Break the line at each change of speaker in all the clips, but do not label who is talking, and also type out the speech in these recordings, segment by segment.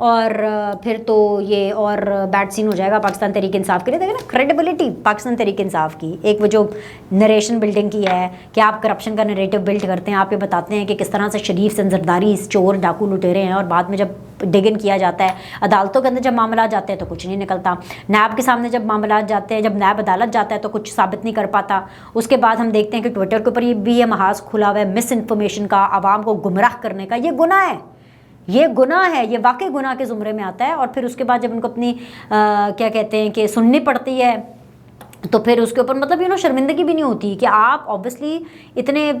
اور پھر تو یہ اور بیڈ سین ہو جائے گا پاکستان تحریک انصاف کے لیے. دیکھیں نا کریڈیبلٹی پاکستان تحریک انصاف کی, ایک وہ جو نریشن بلڈنگ کی ہے کہ آپ کرپشن کا نریٹو بلڈ کرتے ہیں, آپ یہ بتاتے ہیں کہ کس طرح سے شریف سنزرداری چور ڈاکو لٹیرے ہیں, اور بعد میں جب ڈگن کیا جاتا ہے عدالتوں کے اندر جب معاملات جاتے ہیں تو کچھ نہیں نکلتا, نیب کے سامنے جب معاملات جاتے ہیں, جب نیب عدالت جاتا ہے تو کچھ ثابت نہیں کر پاتا. اس کے بعد ہم دیکھتے ہیں کہ ٹویٹر کے اوپر یہ بھی یہ محاذ کھلا ہوا ہے مس انفارمیشن کا, عوام کو گمراہ کرنے کا. یہ گناہ ہے, یہ گناہ ہے, یہ واقعی گناہ کے زمرے میں آتا ہے. اور پھر اس کے بعد جب ان کو اپنی کیا کہتے ہیں کہ سننی پڑتی ہے تو پھر اس کے اوپر مطلب شرمندگی بھی نہیں ہوتی کہ آپ آبویسلی اتنے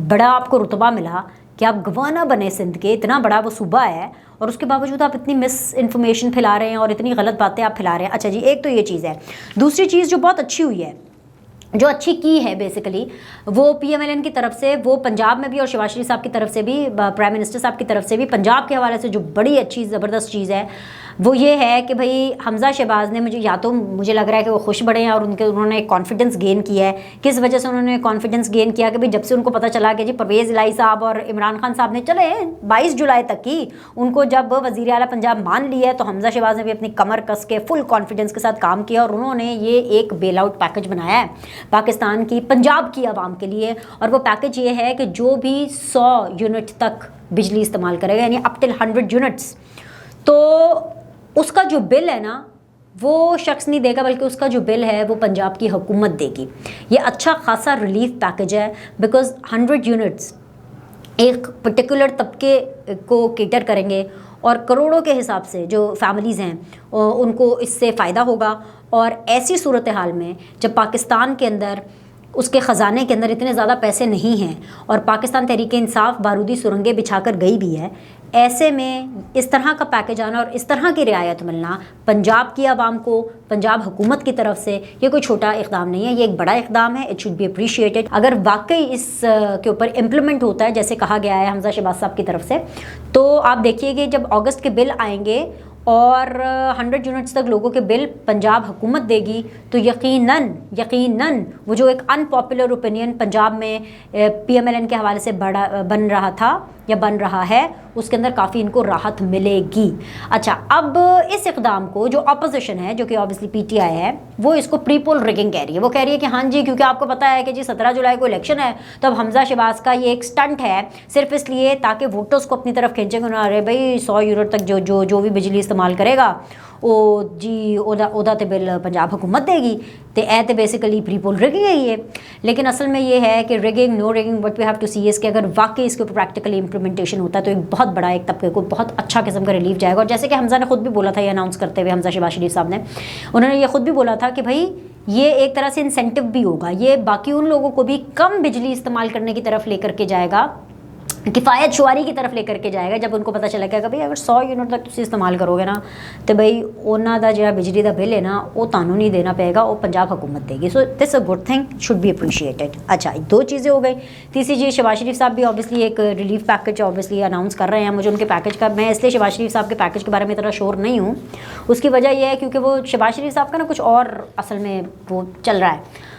بڑا آپ کو رتبہ ملا کہ آپ گورنر بنے سندھ کے, اتنا بڑا وہ صوبہ ہے, اور اس کے باوجود آپ اتنی مس انفارمیشن پھیلا رہے ہیں اور اتنی غلط باتیں آپ پھیلا رہے ہیں. اچھا جی, ایک تو یہ چیز ہے. دوسری چیز جو بہت اچھی ہوئی ہے, جو اچھی کی ہے بیسیکلی, وہ پی ایم ایل این کی طرف سے, وہ پنجاب میں بھی اور شہباز شریف صاحب کی طرف سے بھی, پرائم منسٹر صاحب کی طرف سے بھی, پنجاب کے حوالے سے جو بڑی اچھی زبردست چیز ہے وہ یہ ہے کہ بھائی حمزہ شہباز نے مجھے لگ رہا ہے کہ وہ خوش بڑے ہیں, اور انہوں نے ایک کانفیڈنس گین کیا ہے. کس وجہ سے انہوں نے کانفیڈنس گین کیا کہ بھائی جب سے ان کو پتہ چلا کہ جی پرویز الہی صاحب اور عمران خان صاحب نے چلے 22 جولائی تک کی ان کو جب وزیر اعلیٰ پنجاب مان لیا ہے, تو حمزہ شہباز نے بھی اپنی کمر کس کے فل کانفیڈنس کے ساتھ کام کیا, اور انہوں نے یہ ایک بیل آؤٹ پیکج بنایا ہے پاکستان کی پنجاب کی عوام کے لیے. اور وہ پیکج یہ ہے کہ جو بھی 100 یونٹ تک بجلی استعمال کرے گا, یعنی اپ ٹل 100 یونٹس, تو اس کا جو بل ہے نا وہ شخص نہیں دے گا, بلکہ اس کا جو بل ہے وہ پنجاب کی حکومت دے گی. یہ اچھا خاصا ریلیف پیکج ہے, بیکاز 100 یونٹس ایک پرٹیکولر طبقے کو کیٹر کریں گے, اور کروڑوں کے حساب سے جو فیملیز ہیں ان کو اس سے فائدہ ہوگا. اور ایسی صورتحال میں جب پاکستان کے اندر اس کے خزانے کے اندر اتنے زیادہ پیسے نہیں ہیں, اور پاکستان تحریک انصاف بارودی سرنگیں بچھا کر گئی بھی ہے, ایسے میں اس طرح کا پیکج آنا اور اس طرح کی رعایت ملنا پنجاب کی عوام کو, پنجاب حکومت کی طرف سے, یہ کوئی چھوٹا اقدام نہیں ہے, یہ ایک بڑا اقدام ہے. It should be appreciated. اگر واقعی اس کے اوپر امپلیمنٹ ہوتا ہے جیسے کہا گیا ہے حمزہ شہباز صاحب کی طرف سے, تو آپ دیکھیے کہ جب اگست کے بل آئیں گے اور 100 یونٹس تک لوگوں کے بل پنجاب حکومت دے گی, تو یقیناً وہ جو ایک ان پاپولر اوپینین پنجاب میں پی ایم ایل این کے حوالے سے بن رہا تھا یا بن رہا ہے, اس کے اندر کافی ان کو راحت ملے گی. اچھا, اب اس اقدام کو جو اپوزیشن ہے, جو کہ آبویسلی پی ٹی آئی ہے, وہ اس کو پری پول ریگنگ کہہ رہی ہے. وہ کہہ رہی ہے کہ ہاں جی, کیونکہ آپ کو پتہ ہے کہ جی 17 جولائی کو الیکشن ہے, تو اب حمزہ شہباز کا یہ ایک سٹنٹ ہے صرف اس لیے تاکہ ووٹرز کو اپنی طرف کھینچیں گے. ارے بھائی 100 یونٹ تک جو بھی بجلی استعمال کرے گا وہ جی اودا تے بل پنجاب حکومت دے گی, تے اے تے بیسیکلی پری پول ریگنگ ہے یہ. لیکن اصل میں یہ ہے کہ rigging no rigging what we have to see is کہ اگر واقعی اس کے اوپر پریکٹیکلی امپلیمنٹیشن ہوتا ہے تو ایک بہت بڑا ایک طبقے کو بہت اچھا قسم کا ریلیف جائے گا. اور جیسے کہ حمزہ نے خود بھی بولا تھا, یہ اناؤنس کرتے ہوئے حمزہ شہباز شریف صاحب نے, انہوں نے یہ خود بھی بولا تھا کہ بھائی یہ ایک طرح سے انسینٹو بھی ہوگا, یہ باقی ان لوگوں کو بھی کم بجلی استعمال کرنے کی طرف لے کر کے جائے گا, کفایت شعاری کی طرف لے کر کے جائے گا. جب ان کو پتہ چلے گا کہ بھائی اگر 100 یونٹ تک تسی استعمال کرو گے نا, تو بھائی انہاں دا جو بجلی دا بل ہے نا وہ تانوں نہیں دینا پائے گا, وہ پنجاب حکومت دے گی. So this a good thing, should be appreciated. اچھا, 2 چیزیں ہو گئی. تیسری چیز, شہباز شریف صاحب بھی آبویسلی ایک ریلیف پیکج آبویسلی اناؤنس کر رہے ہیں. مجھے ان کے پیکج کا, میں اس لیے شہباز شریف صاحب کے پیکج کے بارے میں اتنا شور نہیں ہوں, اس کی وجہ یہ ہے کیونکہ وہ شہباز شریف صاحب کا نا کچھ اور اصل میں وہ چل رہا ہے.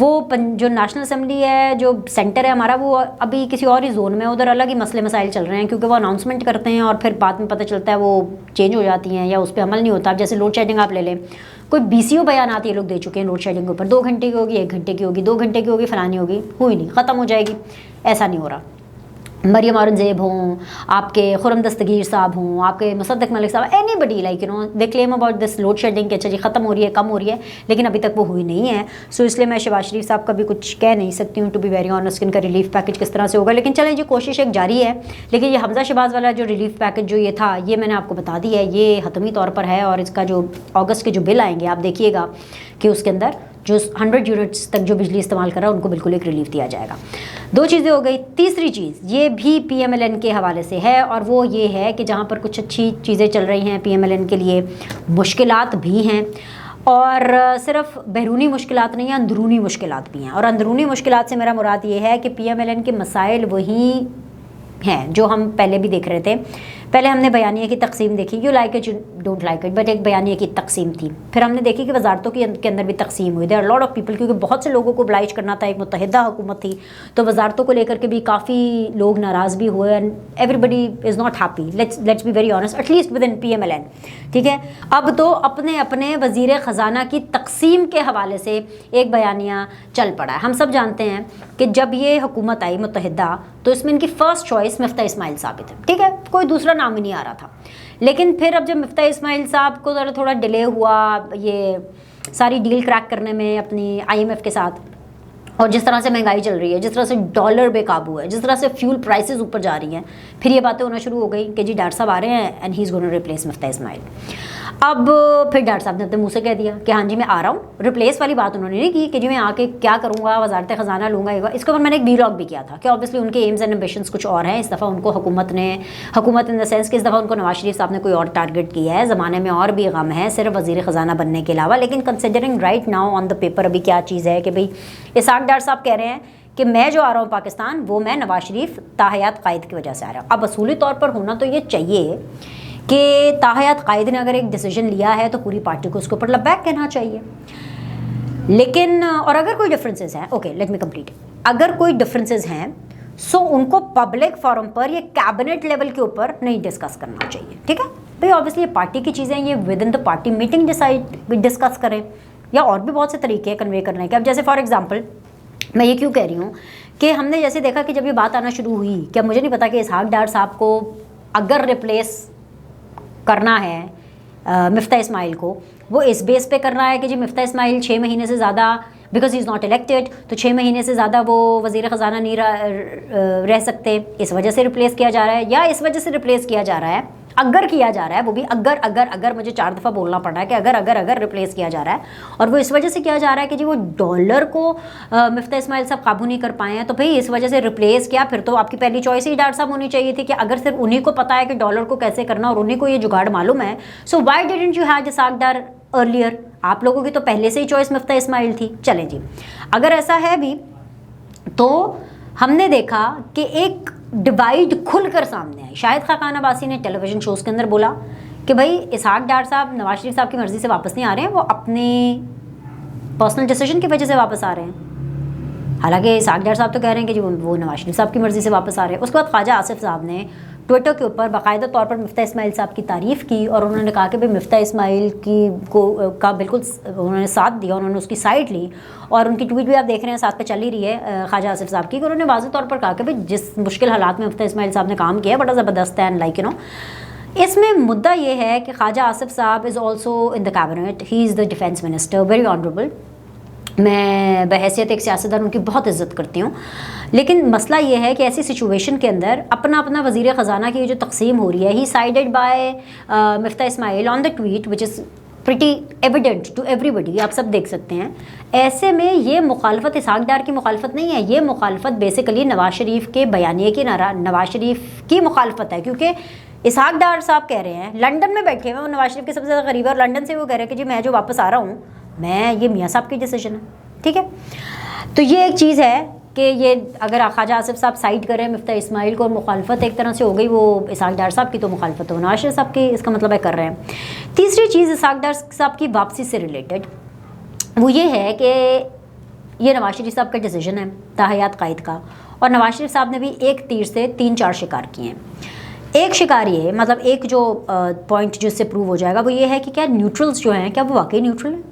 وہ جو نیشنل اسمبلی ہے, جو سینٹر ہے ہمارا, وہ ابھی کسی اور ہی زون میں, ادھر الگ ہی مسئلے مسائل چل رہے ہیں, کیونکہ وہ اناؤنسمنٹ کرتے ہیں اور پھر بعد میں پتہ چلتا ہے وہ چینج ہو جاتی ہیں یا اس پہ عمل نہیں ہوتا. اب جیسے لوڈ شیڈنگ آپ لے لیں, کوئی BCO بیانات یہ لوگ دے چکے ہیں لوڈ شیڈنگ کے اوپر, 2 گھنٹے کی ہوگی, 1 گھنٹے کی ہوگی, 2 گھنٹے کی ہوگی, فلانی ہوگی, ہوئی نہیں, ختم ہو جائے گی. ایسا نہیں ہو رہا. مریم اورنگزیب ہوں, آپ کے خرم دستگیر صاحب ہوں, آپ کے مصدق ملک صاحب, anybody like they claim about this load shedding کہ اچھا جی ختم ہو رہی ہے, کم ہو رہی ہے, لیکن ابھی تک وہ ہوئی نہیں ہے. سو اس لیے میں شہباز شریف صاحب کا بھی کچھ کہہ نہیں سکتی ہوں ٹو بی ویری آنسٹ, ان کا ریلیف پیکج کس طرح سے ہوگا. لیکن چلیں جی, کوشش ایک جاری ہے. لیکن یہ حمزہ شہباز والا جو ریلیف پیکج جو یہ تھا, یہ میں نے آپ کو بتا دیا ہے, یہ حتمی طور پر ہے. اور اس کا جو اگست کے جو بل آئیں گے, آپ دیکھیے گا کہ اس کے اندر جو 100 یونٹس تک جو بجلی استعمال کر رہا ہے ان کو بالکل ایک ریلیف دیا جائے گا. 2 چیزیں ہو گئی. تیسری چیز یہ بھی پی ایم ایل این کے حوالے سے ہے, اور وہ یہ ہے کہ جہاں پر کچھ اچھی چیزیں چل رہی ہیں, پی ایم ایل این کے لیے مشکلات بھی ہیں, اور صرف بیرونی مشکلات نہیں ہیں, اندرونی مشکلات بھی ہیں. اور اندرونی مشکلات سے میرا مراد یہ ہے کہ پی ایم ایل این کے مسائل وہی ہیں جو ہم پہلے بھی دیکھ رہے تھے. پہلے ہم نے بیانیے کی تقسیم دیکھی، you like it you don't like it, but ایک بیانیے کی تقسیم تھی. پھر ہم نے دیکھی کہ وزارتوں کے اندر بھی تقسیم ہوئی. There are lot of people, کیونکہ بہت سے لوگوں کو oblige کرنا تھا، ایک متحدہ حکومت تھی، تو وزارتوں کو لے کر کے بھی کافی لوگ ناراض بھی ہوئے. And everybody is not happy, let's be very honest, at least with in P M L N. ٹھیک ہے، اب تو اپنے اپنے وزیر خزانہ کی تقسیم کے حوالے سے ایک بیانیہ چل پڑا ہے. ہم سب جانتے ہیں کہ جب یہ حکومت آئی متحدہ تو اس میں ان کی فرسٹ چوائس مفتاح اسماعیل صاحب تھے. ٹھیک ہے، کوئی دوسرا نام ہی نہیں آ رہا تھا. لیکن پھر اب جب مفتاح اسماعیل صاحب کو ذرا تھوڑا ڈیلے ہوا یہ ساری ڈیل کریک کرنے میں اپنی آئی ایم ایف کے ساتھ، اور جس طرح سے مہنگائی چل رہی ہے، جس طرح سے ڈالر بے قابو ہے، جس طرح سے فیول پرائسز اوپر جا رہی ہیں، پھر یہ باتیں ہونا شروع ہو گئی کہ جی ڈاکٹر صاحب آ رہے ہیں and he is gonna replace مفتاح اسماعیل. اب پھر ڈاکٹر صاحب نے اپنے منہ سے کہہ دیا کہ ہاں جی میں آ رہا ہوں. ریپلیس والی بات انہوں نے نہیں کی کہ جی میں آ کے کیا کروں گا، وزارت خزانہ لوں گا. اس کے اوپر میں نے ایک ویلاگ بھی کیا تھا کہ آبویسلی ان کے ایمز اینڈ ایمبیشنس کچھ اور ہیں. اس دفعہ ان کو حکومت ان دا سینس کہ اس دفعہ ان کو نواز شریف صاحب نے کوئی اور ٹارگیٹ کیا ہے. زمانے میں اور بھی غم ہے صرف وزیر خزانہ بننے کے علاوہ. لیکن considering right now on the paper ابھی کیا چیز ہے کہ بھائی اسحاق ڈار صاحب کہہ رہے ہیں کہ میں جو آ رہا ہوں پاکستان وہ میں نواز شریف تاحیات قائد کی وجہ سے آ رہا ہوں. اب اصولی طور پر ہونا تو یہ چاہیے کہ تاحیات قائد نے اگر ایک ڈیسیجن لیا ہے تو پوری پارٹی کو اس کے اوپر لبیک کہنا چاہیے. لیکن اور اگر کوئی ڈفرینسز ہیں، اوکے لیٹ می کمپلیٹ، اگر کوئی ڈفرینسز ہیں سو ان کو پبلک فورم پر یا کیبنٹ لیول کے اوپر نہیں ڈسکس کرنا چاہیے. ٹھیک ہے بھائی، آبویسلی یہ پارٹی کی چیزیں یہ with in the party meeting discuss کریں، یا اور بھی بہت سے طریقے ہیں کنوے کرنے کے. اب جیسے فار ایگزامپل میں یہ کیوں کہہ رہی ہوں کہ ہم نے جیسے دیکھا کہ جب یہ بات آنا شروع ہوئی کہ مجھے نہیں پتا کہ اسحاق ڈار صاحب کو اگر ریپلیس کرنا ہے مفتاح اسماعیل کو، وہ اس بیس پہ کرنا ہے کہ جی مفتاح اسماعیل 6 مہینے سے زیادہ بیکاز ہی از ناٹ الیکٹیڈ، تو 6 مہینے سے زیادہ وہ وزیر خزانہ نہیں رہ سکتے، اس وجہ سے ریپلیس کیا جا رہا ہے. یا اس وجہ سے ریپلیس کیا جا رہا ہے، اگر کیا جا رہا ہے، وہ بھی اگر مجھے 4 دفعہ بولنا پڑ رہا ہے کہ اگر ریپلیس کیا جا رہا ہے، اور وہ اس وجہ سے کیا جا رہا ہے کہ جی وہ ڈالر کو مفتاح اسماعیل صاحب قابو نہیں کر پائے ہیں، تو بھئی اس وجہ سے ریپلیس کیا. پھر تو آپ کی پہلی چوائس ہی ڈاکٹر صاحب ہونی چاہیے تھی کہ اگر صرف انہیں کو پتہ ہے کہ ڈالر کو کیسے کرنا اور انہیں کو یہ جگاڑ معلوم ہے، so why didn't you have Ishaq Dar earlier. آپ لوگوں کی تو پہلے سے ہی چوائس مفتاح اسماعیل تھی. چلیں جی، اگر ایسا ہے بھی تو ہم نے دیکھا کہ ایک ڈیوائڈ کھل کر سامنے آئی. شاہد خاقان عباسی نے ٹیلی ویژن شوز کے اندر بولا کہ بھائی اسحاق ڈار صاحب نواز شریف صاحب کی مرضی سے واپس نہیں آ رہے ہیں، وہ اپنی پرسنل ڈیسیجن کی وجہ سے واپس آ رہے ہیں. حالانکہ اسحاق ڈار صاحب تو کہہ رہے ہیں کہ جی وہ نواز شریف صاحب کی مرضی سے واپس آ رہے ہیں. اس کے بعد خواجہ آصف صاحب نے ٹویٹر کے اوپر باقاعدہ طور پر مفتاح اسماعیل صاحب کی تعریف کی، اور انہوں نے کہا کہ بھائی مفتاح اسماعیل کا بالکل انہوں نے ساتھ دیا، انہوں نے اس کی سائڈ لی. اور ان کی ٹویٹ بھی آپ دیکھ رہے ہیں ساتھ پہ چل ہی رہی ہے خواجہ آصف صاحب کی، کہ انہوں نے واضح طور پر کہا کہ بھائی جس مشکل حالات میں مفتاح اسماعیل صاحب نے کام کیا ہے بڑا زبردست ہے. اینڈ لائک یو نو اس میں مدعا یہ ہے کہ خواجہ آصف صاحب is also in the cabinet, he is the defence minister, very honourable. میں بحیثیت ایک سیاستدان ان کی بہت عزت کرتی ہوں. لیکن مسئلہ یہ ہے کہ ایسی سچویشن کے اندر اپنا وزیر خزانہ کی جو تقسیم ہو رہی ہے، ہی sided by Miftah Ismail on the tweet which is pretty evident to everybody, آپ سب دیکھ سکتے ہیں. ایسے میں یہ مخالفت اسحاق ڈار کی مخالفت نہیں ہے، یہ مخالفت بیسیکلی نواز شریف کے بیانیے کی نواز شریف کی مخالفت ہے. کیونکہ اسحاق ڈار صاحب کہہ رہے ہیں لنڈن میں بیٹھے ہوئے، وہ نواز شریف کے سب سے زیادہ قریب ہے، اور لنڈن سے وہ کہہ رہے ہیں کہ جی میں جو واپس آ رہا ہوں یہ میاں صاحب کی ڈیسیجن ہے. ٹھیک ہے، تو یہ ایک چیز ہے کہ یہ اگر خواجہ آصف صاحب سائڈ کریں مفتاح اسماعیل کو، اور مخالفت ایک طرح سے ہو گئی وہ اسحاق ڈار صاحب کی، تو مخالفت ہو نواز شریف صاحب کی، اس کا مطلب ہے کر رہے ہیں. تیسری چیز اسحاق ڈار صاحب کی واپسی سے ریلیٹڈ وہ یہ ہے کہ یہ نواز شریف صاحب کا ڈیسیجن ہے تاحیات قائد کا، اور نواز شریف صاحب نے بھی ایک تیر سے 3-4 شکار کیے ہیں. ایک شکار یہ مطلب ایک جو پوائنٹ جس سے پروو ہو جائے گا وہ یہ ہے کہ کیا نیوٹرلز جو ہیں کیا وہ واقعی نیوٹرل ہیں،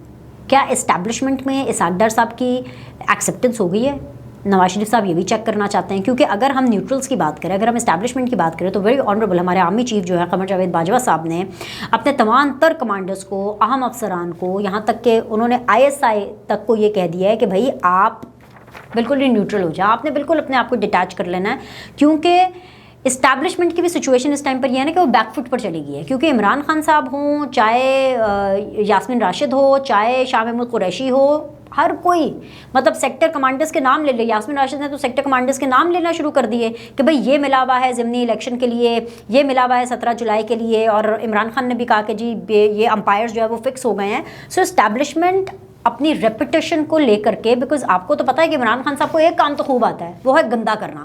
کیا اسٹیبلشمنٹ میں اسحاق ڈار صاحب کی ایکسیپٹنس ہو گئی ہے. نواز شریف صاحب یہ بھی چیک کرنا چاہتے ہیں، کیونکہ اگر ہم نیوٹرلز کی بات کریں، اگر ہم اسٹیبلشمنٹ کی بات کریں، تو ویری آنریبل ہمارے آرمی چیف جو ہے قمر جاوید باجوہ صاحب نے اپنے تمام تر کمانڈرز کو، اہم افسران کو، یہاں تک کہ انہوں نے ISI تک کو یہ کہہ دیا ہے کہ بھائی آپ بالکل ہی نیوٹرل ہو جائیں، آپ نے بالکل اپنے آپ کو ڈیٹیچ کر لینا ہے. کیونکہ اسٹیبلشمنٹ کی بھی سچویشن اس ٹائم پر یہ ہے نا کہ وہ بیک فٹ پر چلی گئی ہے. کیونکہ عمران خان صاحب ہوں، چاہے یاسمین راشد ہو، چاہے شاہ محمود قریشی ہو، ہر کوئی مطلب سیکٹر کمانڈرز کے نام لے لے. یاسمین راشد نے تو سیکٹر کمانڈرز کے نام لینا شروع کر دیے کہ بھئی یہ ملا ہوا ہے ضمنی الیکشن کے لیے، یہ ملا ہوا ہے 17 جولائی کے لیے، اور عمران خان نے بھی کہا کہ جی یہ امپائرز جو ہے وہ فکس ہو گئے ہیں. سو اسٹیبلشمنٹ اپنی ریپوٹیشن کو لے کر کے، بیکاز آپ کو تو پتہ ہے کہ عمران خان صاحب کو ایک کام تو خوب آتا ہے، وہ ہے گندا کرنا.